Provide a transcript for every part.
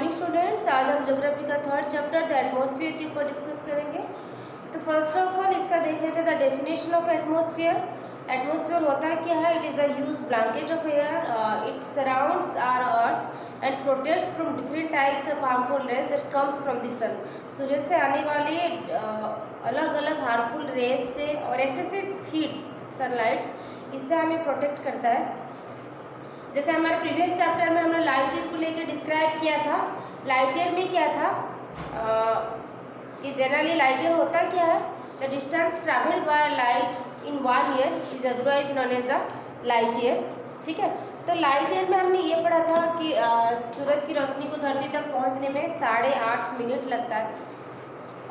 Morning students, आज हम geography का थर्ड चैप्टर द एटमॉस्फेयर के ऊपर डिस्कस करेंगे। तो फर्स्ट ऑफ ऑल इसका देख लेते हैं the definition of atmosphere. Atmosphere होता क्या है? It is the huge blanket of air, it surrounds our earth and protects from different types of harmful rays that comes from the sun. सूर्य से आने वाले अलग अलग हार्मफुल रेज से और एक्सेसिव हीट्स सनलाइट्स, इससे हमें प्रोटेक्ट करता है। जैसे हमारे प्रीवियस चैप्टर में हमने लाइट ईयर को लेकर डिस्क्राइब किया था। लाइट ईयर में क्या था कि जनरली लाइट ईयर होता क्या है? The distance travelled by light in 1 year is otherwise known as the light year. ठीक है, तो लाइट ईयर में हमने ये पढ़ा था कि सूरज की रोशनी को धरती तक पहुंचने में 8.5 मिनट लगता है।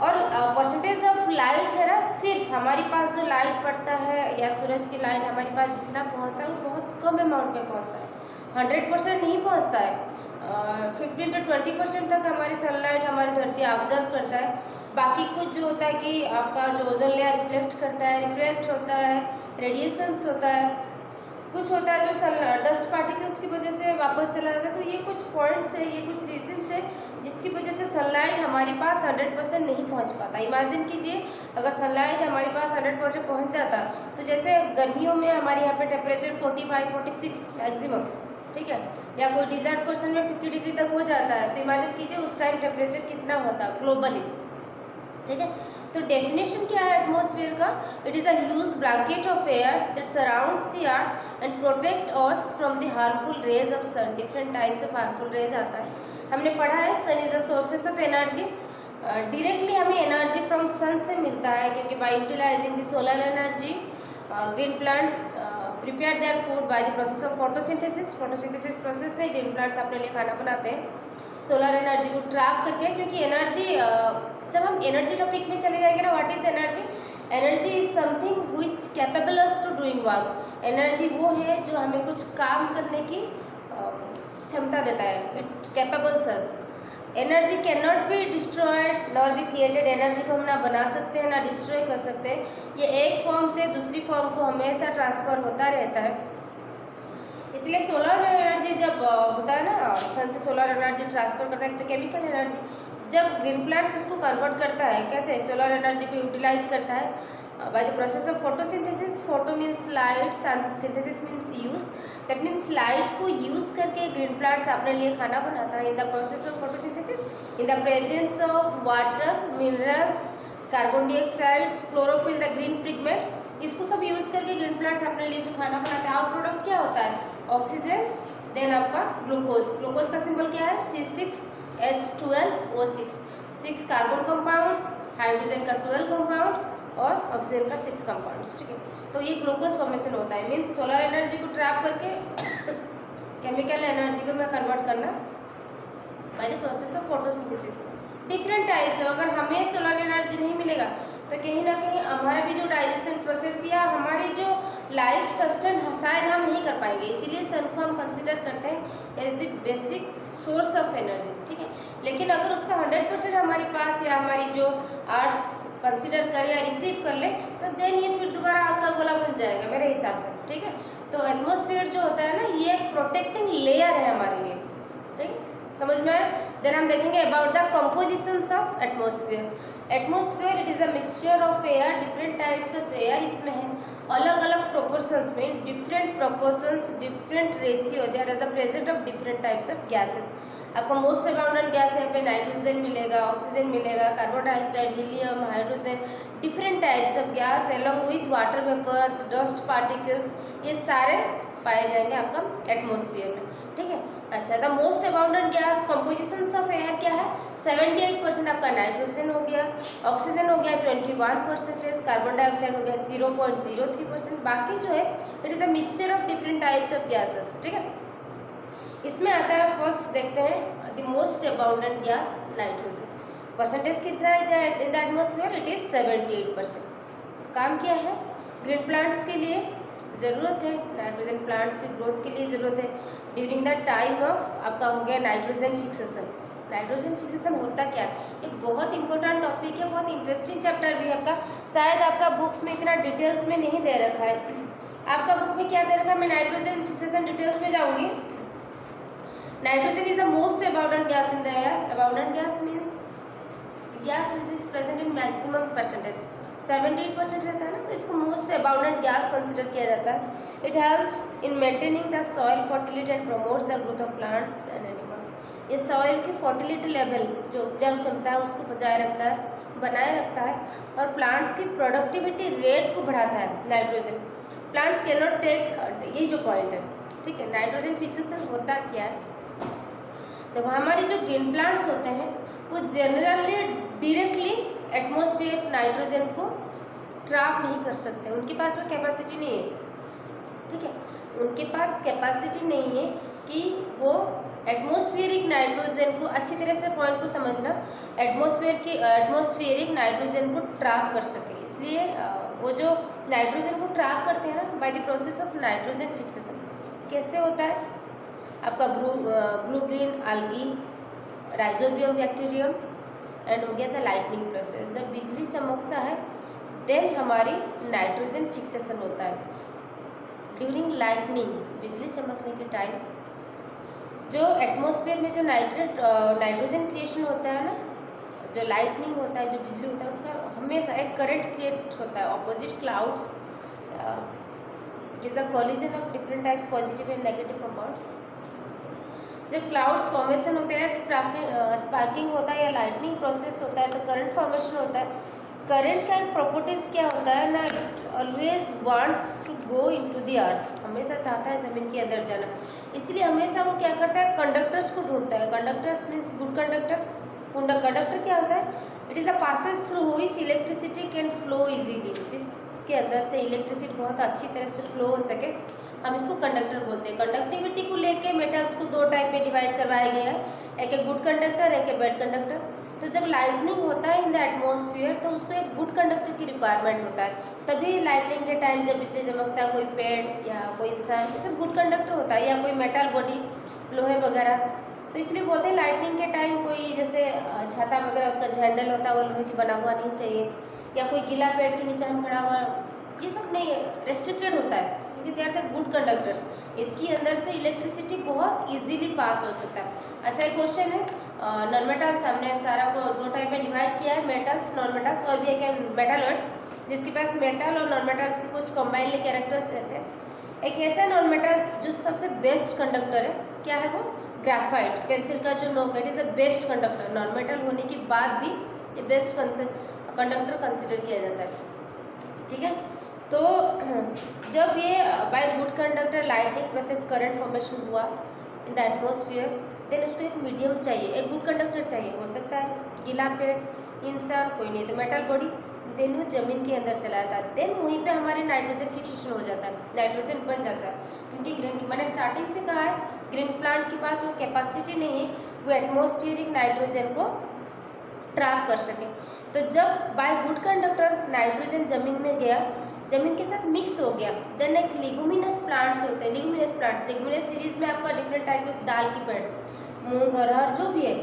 और परसेंटेज ऑफ लाइट है ना, सिर्फ हमारे पास जो लाइट पड़ता है या सूरज की लाइट हमारे पास जितना पहुंचता है वो बहुत कम अमाउंट में पहुंचता है, 100% नहीं पहुंचता है। 15 to 20% तक हमारी सनलाइट हमारी धरती ऑब्जर्व करता है। बाकी कुछ जो होता है कि आपका जो ओजोन लेयर रिफ्लेक्ट करता है, रिफ्लेक्ट होता है, रेडिएशंस होता है, कुछ होता है जो डस्ट पार्टिकल्स की वजह से वापस चला जाता है। तो ये कुछ पॉइंट्स है, ये कुछ रीजन्स है जिसकी वजह से सनलाइट हमारे पास 100% नहीं पहुंच पाता। इमेजिन कीजिए अगर सनलाइट हमारे पास 100% पहुंच जाता, तो जैसे गर्मियों में हमारे यहाँ पे टेम्परेचर 45-46 मैक्सिमम, ठीक है, या कोई डिजर्ट पर्सन में 50 डिग्री तक हो जाता है, तो इमेजिन कीजिए उस टाइम टेम्परेचर कितना होता ग्लोबली। ठीक है, तो डेफिनेशन क्या है एटमॉस्फेयर का? It is a huge blanket of air that surrounds the earth and protect us from the harmful rays of sun. Different types of harmful rays आता है। हमने पढ़ा है sun is the sources of energy. Directly हमें energy from sun से मिलता है, क्योंकि by utilising the solar energy green plants prepare their food by the process of photosynthesis. Photosynthesis process में ग्रीन प्लांट्स अपने लिए खाना बनाते हैं सोलर एनर्जी को ट्रैप करके। क्योंकि एनर्जी, जब हम एनर्जी टॉपिक में चले जाएंगे ना, what is energy? Energy is something which capable us to doing work. Energy वो है जो हमें कुछ काम करने की क्षमता देता है, it capables us. Energy can not be destroyed not be created. Energy को हम ना बना सकते हैं ना डिस्ट्रॉय कर सकते हैं। ये एक फॉर्म से दूसरी फॉर्म को हमेशा ट्रांसफर होता रहता है। इसलिए सोलर एनर्जी जब होता है ना, सन से सोलर एनर्जी ट्रांसफर करता है, तो केमिकल एनर्जी जब ग्रीन प्लांट्स उसको कन्वर्ट करता है, कैसे सोलर एनर्जी को यूटिलाइज करता है bye the process of photosynthesis. Photo means light, synthesis means use. That means light को यूज करके ग्रीन प्लांट्स अपने लिए खाना बनाता है। इन the process of photosynthesis, in the presence of water, minerals, carbon dioxide, chlorophyll, the green pigment, इसको सब use करके ग्रीन प्लांट्स अपने लिए जो खाना बनाते हैं, आउट प्रोडक्ट क्या होता है? ऑक्सीजन, देन आपका ग्लूकोज। ग्लूकोज का सिंबल क्या है? C6H12O6। 6 कार्बन कंपाउंड्स, हाइड्रोजन का 12 कंपाउंड्स और ऑक्सीजन का 6 कंपाउंड्स। ठीक है, तो ये ग्लूकोज फॉर्मेशन होता है। मीन्स सोलर एनर्जी को ट्रैप करके केमिकल एनर्जी को मैं कन्वर्ट करना bye the process of photosynthesis. Different types है। अगर हमें सोलर एनर्जी नहीं मिलेगा तो कहीं ना कहीं हमारा भी जो डाइजेशन प्रोसेस या हमारी जो लाइफ सस्टेन शायद हम नहीं कर पाएंगे। इसीलिए सन को हम कंसिडर करते हैं as the basic source of energy. ठीक है, लेकिन अगर उसका 100% हमारे पास या हमारी जो अर्थ कंसिडर करे या रिसीव कर ले, तो देन ये फिर दोबारा आग का गोला बन जाएगा मेरे हिसाब से। ठीक है, तो एटमॉस्फेयर जो होता है ना, ये एक प्रोटेक्टिंग लेयर है हमारे लिए। ठीक, समझ में आया? देन हम देखेंगे about the compositions of atmosphere. Atmosphere it is a mixture of air, different types of air इसमें है, अलग अलग प्रोपोर्शंस में, different proportions, different ratio, there is the present of different types of gases. आपको most abundant gas यहाँ पे nitrogen मिलेगा, oxygen मिलेगा, carbon dioxide, helium, hydrogen, different types of gas along with water vapours, dust particles, ये सारे पाए जाएंगे आपका एटमॉस्फेयर में। ठीक है, अच्छा, the most abundant gas compositions of air क्या है? 78% आपका नाइट्रोजन हो गया, ऑक्सीजन हो गया 21%, कार्बन डाइऑक्साइड हो गया 0.03%। बाकी जो है it is a mixture of different types of gases. ठीक है, इसमें आता है, फर्स्ट देखते हैं the most abundant gas nitrogen. Percentage कितना है in the atmosphere? It is 78%। काम क्या है? ग्रीन प्लांट्स के लिए ज़रूरत है, नाइट्रोजन प्लांट्स की ग्रोथ के लिए ज़रूरत है ड्यूरिंग द टाइम ऑफ आपका हो गया नाइट्रोजन फिक्सेशन। नाइट्रोजन फिक्सेशन होता क्या है? ये बहुत इंपॉर्टेंट टॉपिक है, बहुत इंटरेस्टिंग चैप्टर भी है आपका। शायद आपका बुक्स में इतना डिटेल्स में नहीं दे रखा है। आपका बुक में क्या दे रखा है? मैं नाइट्रोजन फिक्सेशन डिटेल्स में जाऊँगी। Nitrogen is the most abundant gas in the air. Gas which is present in maximum percentage 78% रहता है ना, तो इसको मोस्ट अबाउंडेंट गैस कंसिडर किया जाता है। It helps in maintaining the soil fertility and promotes the growth of plants and animals. ये soil की फर्टिलिटी लेवल जो उपजाऊ क्षमता है उसको बजाय रखता है, बनाए रखता है, और प्लांट्स की प्रोडक्टिविटी रेट को बढ़ाता है। Nitrogen plants can not take, यही जो पॉइंट है, ठीक है। नाइट्रोजन फिक्सेशन होता क्या है, देखो हमारे जो ग्रीन प्लांट्स होते हैं वो जनरली डायरेक्टली एटमॉस्फेयर नाइट्रोजन को ट्रैप नहीं कर सकते, उनके पास वो कैपेसिटी नहीं है, ठीक है। उनके पास कैपेसिटी नहीं है कि वो एटमॉस्फेरिक नाइट्रोजन को, अच्छी तरह से पॉइंट को समझना, एटमॉस्फेरिक नाइट्रोजन को ट्रैप कर सके। इसलिए वो जो नाइट्रोजन को ट्रैप करते हैं ना bye the process of nitrogen fixation. कैसे होता है, आपका blue green algae, rhizobium bacterium and हो गया था लाइटनिंग प्रोसेस। जब बिजली चमकता है देन हमारी नाइट्रोजन फिक्सेशन होता है। ड्यूरिंग लाइटनिंग, बिजली चमकने के टाइम जो एटमॉस्फेयर में जो नाइट्रोजन क्रिएशन होता है ना, जो लाइटनिंग होता है, जो बिजली होता है, उसका हमेशा एक करंट क्रिएट होता है। Opposite clouds, it is the collision of different types positive and negative compound. जब क्लाउड्स फॉर्मेशन होते हैं, स्पार्किंग होता है या लाइटनिंग प्रोसेस होता है, तो करंट फॉर्मेशन होता है। करंट का एक प्रॉपर्टीज क्या होता है ना, it always wants to go into the earth, हमेशा चाहता है ज़मीन के अंदर जाना। इसलिए हमेशा वो क्या करता है, कंडक्टर्स को ढूंढता है। Conductors means good conductor. Conductor क्या होता है, it is the passes through which electricity can flow easily, जिसके अंदर से इलेक्ट्रिसिटी बहुत अच्छी तरह से फ्लो हो सके, हम इसको कंडक्टर बोलते हैं। कंडक्टिविटी को लेके मेटल्स को दो टाइप में डिवाइड करवाया गया है, एक है गुड कंडक्टर, एक है बैड कंडक्टर। तो जब लाइटनिंग होता है इन द एटमॉस्फेयर तो उसको एक गुड कंडक्टर की रिक्वायरमेंट होता है, तभी लाइटनिंग के टाइम जब बिजली चमकता है, कोई पेड़ या कोई इंसान, ये सब गुड कंडक्टर होता है, या कोई मेटल बॉडी, लोहे वगैरह। तो इसलिए बोलते हैं लाइटनिंग के टाइम कोई जैसे छाता वगैरह उसका जो हैंडल होता है वो लोहे की बना हुआ नहीं चाहिए, या कोई गीला पेड़ के नीचे हम खड़ा हुआ, ये सब नहीं, रेस्ट्रिक्टेड होता है, क्योंकि they are the good conductors. इसकी अंदर से इलेक्ट्रिसिटी बहुत इजीली पास हो सकता है। अच्छा एक क्वेश्चन है, नॉन मेटल्स हमने सारा को दो टाइप में डिवाइड किया है, मेटल्स, नॉन मेटल्स, और भी एक है मेटलॉइड्स, जिसके पास मेटल और नॉन मेटल्स के कुछ कंबाइंड कैरेक्टर्स रहते हैं। एक ऐसा नॉन मेटल्स जो सबसे बेस्ट कंडक्टर है, क्या है वो, ग्राफाइट, पेंसिल का जो नोक है, it is the best conductor. Non metal होने के बाद भी ये बेस्ट कंडक्टर कंसिडर किया जाता है, ठीक है। तो जब ये by good conductor lightning process current formation हुआ इन द एटमॉस्फेयर, देन उसको एक मीडियम चाहिए, एक गुड कंडक्टर चाहिए, हो सकता है गीला पेड़, इंसान, कोई नहीं तो मेटल बॉडी, देन वो जमीन के अंदर चला जाता है, देन वहीं पे हमारे नाइट्रोजन फिक्सेशन हो जाता है, नाइट्रोजन बन जाता है। क्योंकि ग्रीन, मैंने स्टार्टिंग से कहा है, ग्रीन प्लांट के पास वो कैपेसिटी नहीं है वो एटमॉस्फेरिक नाइट्रोजन को ट्रैप कर सके। तो जब बाय गुड कंडक्टर नाइट्रोजन जमीन में गया, जमीन के साथ मिक्स हो गया, देन एक लिगुमिनस प्लांट्स होते हैं, लिगुमिनस प्लांट्स, लिगुमिनस सीरीज में आपका डिफरेंट टाइप ऑफ दाल की पेड़, मूंग, अरहर, जो भी है,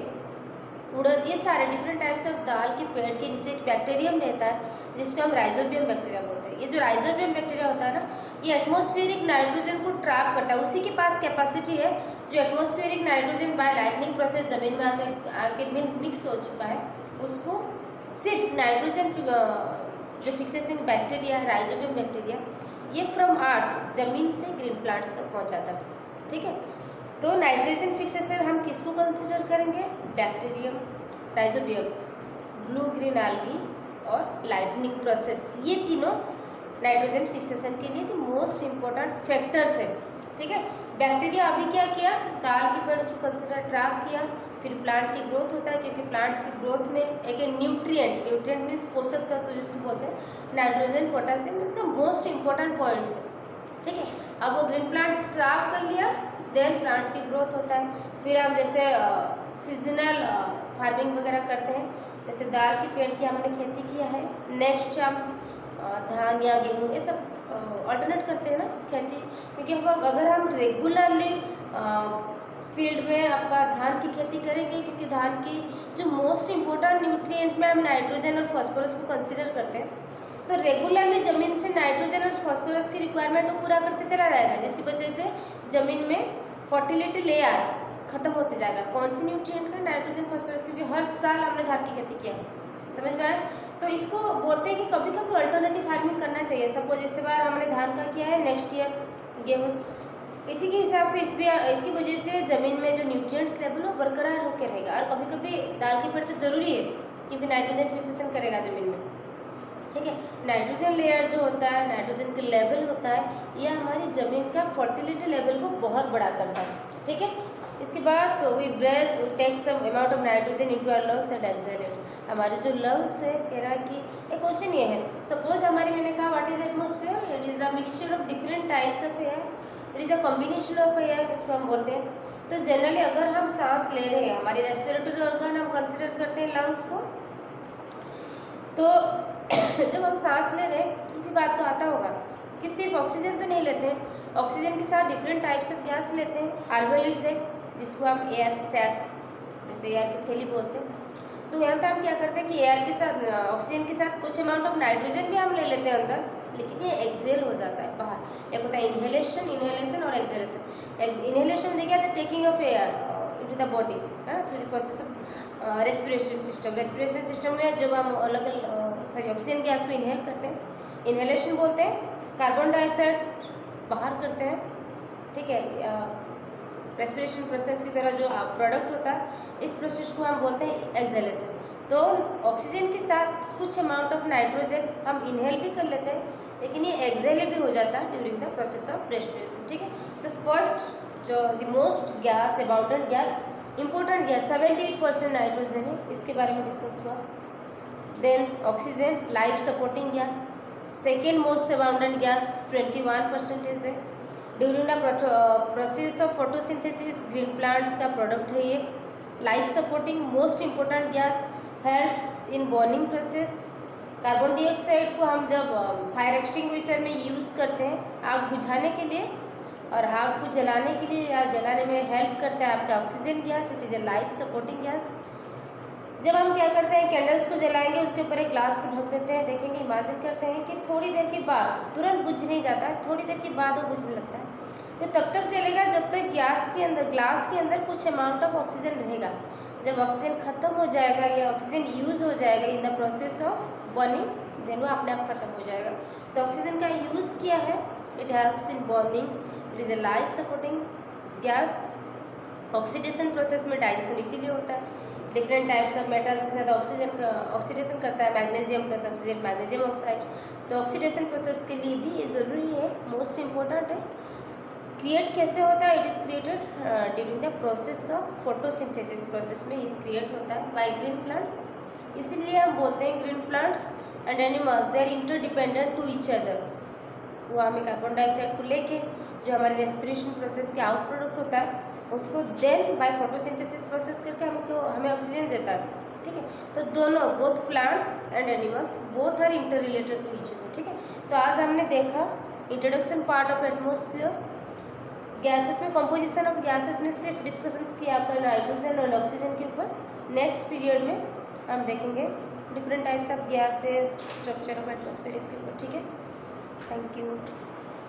उड़द, ये सारे डिफरेंट टाइप्स ऑफ दाल के पेड़ के नीचे एक बैक्टीरियम रहता है जिसको हम राइजोबियम बैक्टीरिया बोलते हैं। ये जो राइजोबियम बैक्टीरिया होता है ना, ये एटमॉस्फेरिक नाइट्रोजन को ट्रैप करता है, उसी के पास कैपेसिटी है जो atmospheric nitrogen by lightning process जमीन में हमें आके मिक्स हो चुका है, उसको सिर्फ नाइट्रोजन जो फिक्सेसिंग बैक्टीरिया है, राइजोबियम बैक्टीरिया, ये फ्रॉम अर्थ, जमीन से ग्रीन प्लांट्स तक पहुंचाता है, ठीक है। तो नाइट्रोजन फिक्सेशन हम किसको कंसिडर करेंगे, bacterium, rhizobium, blue green algae और लाइटनिंग प्रोसेस, ये तीनों नाइट्रोजन फिक्सेशन के लिए मोस्ट इम्पोर्टेंट फैक्टर्स है, ठीक है। बैक्टीरिया अभी क्या किया, दाल के पेड़ उसको कंसिडर ट्रैप किया, फिर प्लांट की ग्रोथ होता है, क्योंकि प्लांट्स की ग्रोथ में एक न्यूट्रिएंट, न्यूट्रिएंट मीन्स पोषक तत्व जिसको बोलते हैं, नाइट्रोजन, पोटेशियम, इसका मोस्ट इंपॉर्टेंट पॉइंट्स है, ठीक है। अब वो ग्रीन प्लांट्स ट्रैप कर लिया, देन प्लांट की ग्रोथ होता है। फिर हम जैसे सीजनल फार्मिंग वगैरह करते हैं, जैसे दाल के पेड़ की हमने खेती किया है, नेक्स्ट हम धान या गेहूँ ये सब ऑल्टरनेट करते हैं ना खेती, क्योंकि अगर हम रेगुलरली फील्ड में आपका धान की खेती करेंगे, क्योंकि धान की जो मोस्ट इम्पोर्टेंट न्यूट्रिएंट में हम नाइट्रोजन और फॉस्फोरस को कंसिडर करते हैं, तो रेगुलरली ज़मीन से नाइट्रोजन और फॉस्फोरस की रिक्वायरमेंट को पूरा करते चला जाएगा, जिसकी वजह से ज़मीन में फर्टिलिटी लेयर खत्म होते जाएगा। कौन सी न्यूट्रिएंट का, नाइट्रोजन, फॉस्फोरस, क्योंकि हर साल हमने धान की खेती किया है, समझ में आया? तो इसको बोलते हैं कि कभी कभी अल्टरनेटिव फार्मिंग करना चाहिए। सपोज इस बार हमने धान का किया है, नेक्स्ट ईयर गेहूँ, इसी के हिसाब से इसकी वजह से ज़मीन में जो न्यूट्रिएंट्स लेवल वो बरकरार होकर रहेगा। और कभी कभी दाल की परत ज़रूरी है क्योंकि नाइट्रोजन फिक्सेशन करेगा ज़मीन में, ठीक है। नाइट्रोजन लेयर जो होता है, नाइट्रोजन का लेवल होता है, यह हमारी ज़मीन का फर्टिलिटी लेवल को बहुत बड़ा करता है, ठीक है। इसके बाद we breathe take some amount of nitrogen into our lungs and exhale it. हमारे जो लंग्स है, कह रहा है कि एक क्वेश्चन ये है, सपोज हमारी, मैंने कहा what is atmosphere, it is the mixture of different types of air, it is a combination of air, इसको हम बोलते हैं। तो जनरली अगर हम सांस ले रहे हैं, हमारी रेस्पिरेटरी ऑर्गन हम कंसिडर करते हैं लंग्स को, तो जब हम सांस ले रहे हैं, उनकी बात तो आता होगा कि सिर्फ ऑक्सीजन तो नहीं लेते हैं, ऑक्सीजन के साथ डिफरेंट टाइप्स ऑफ गैस लेते हैं। आल्वेओलिस है जिसको हम एयर सैक, जैसे एयर की थैली बोलते हैं। तो यहाँ पे हम क्या करते हैं कि एयर के साथ, ऑक्सीजन के साथ कुछ अमाउंट ऑफ नाइट्रोजन भी हम ले लेते हैं अंदर, लेकिन ये एक्सेल हो जाता है बाहर। एक होता है इनहेलेशन और एक्सेलेशन। इनहेलेशन देखिए the taking of air into the body through the process of respiration system. Respiration system में जब हम अलग अलग ऑक्सीजन गैस को इनहेल करते हैं, इनहेलेशन बोलते हैं। कार्बन डाइऑक्साइड बाहर करते हैं, ठीक है। रेस्पिरेशन प्रोसेस की तरह जो प्रोडक्ट होता है, इस प्रोसेस को हम बोलते हैं एक्सेलेशन। तो ऑक्सीजन के साथ कुछ अमाउंट ऑफ नाइट्रोजन हम इनहेल भी कर लेते हैं, लेकिन ये एक्सेल भी हो जाता है during the process of respiration, ठीक है। तो फर्स्ट जो the most gas, abundant gas, important gas 78% nitrogen है, इसके बारे में डिस्कस हुआ। Then oxygen, life supporting gas, second most abundant gas 21% है। During the process of photosynthesis green plants का प्रोडक्ट है ये। Life supporting most important gas, helps in burning process. Carbon dioxide को हम जब फायर एक्सटिंग्विशर में use करते हैं आग बुझाने के लिए, और आग को जलाने के लिए या जलाने में हेल्प करता है आपका oxygen gas, it is a life supporting gas. जब हम क्या करते हैं, कैंडल्स को जलाएंगे, उसके ऊपर एक ग्लास को ढक देते हैं, देखेंगे, इमेजिन करते हैं कि थोड़ी देर के बाद, तुरंत बुझ नहीं जाता है, थोड़ी देर के बाद वो बुझने लगता है। तो तब तक चलेगा जब तक गैस के अंदर, ग्लास के अंदर कुछ अमाउंट ऑफ ऑक्सीजन रहेगा। जब ऑक्सीजन खत्म हो जाएगा या ऑक्सीजन यूज़ हो जाएगा in the process of burning, then वो अपने आप खत्म हो जाएगा। तो ऑक्सीजन का यूज़ किया है, it helps in burning, it is a life supporting gas. Oxidation process में डाइजेशन इसीलिए होता है, डिफरेंट टाइप्स ऑफ मेटल्स के साथ ऑक्सीडेशन करता है, magnesium plus oxygen, magnesium oxide. तो ऑक्सीडेशन प्रोसेस के लिए भी ये ज़रूरी है, मोस्ट इम्पोर्टेंट है। क्रिएट कैसे होता है, it is created during the process of photosynthesis, process में ये क्रिएट होता है बाय ग्रीन प्लांट्स। इसीलिए हम बोलते हैं green plants and animals they are interdependent to each other. वो हमें कार्बन डाइऑक्साइड को लेके जो हमारे रेस्पिरेशन प्रोसेस के आउट प्रोडक्ट होता है, उसको देन बाय फोटोसिंथेसिस प्रोसेस करके हमें ऑक्सीजन देता है, ठीक है। तो दोनों, both plants and animals, both are inter related to each other, ठीक है। तो आज हमने देखा introduction part of atmosphere, gases में, कंपोजिशन ऑफ गैसेस में सिर्फ डिस्कशंस किया आपका नाइट्रोजन और ऑक्सीजन के ऊपर। नेक्स्ट पीरियड में हम देखेंगे different types of gases, structure of atmosphere, इसके ऊपर, ठीक है। Thank you.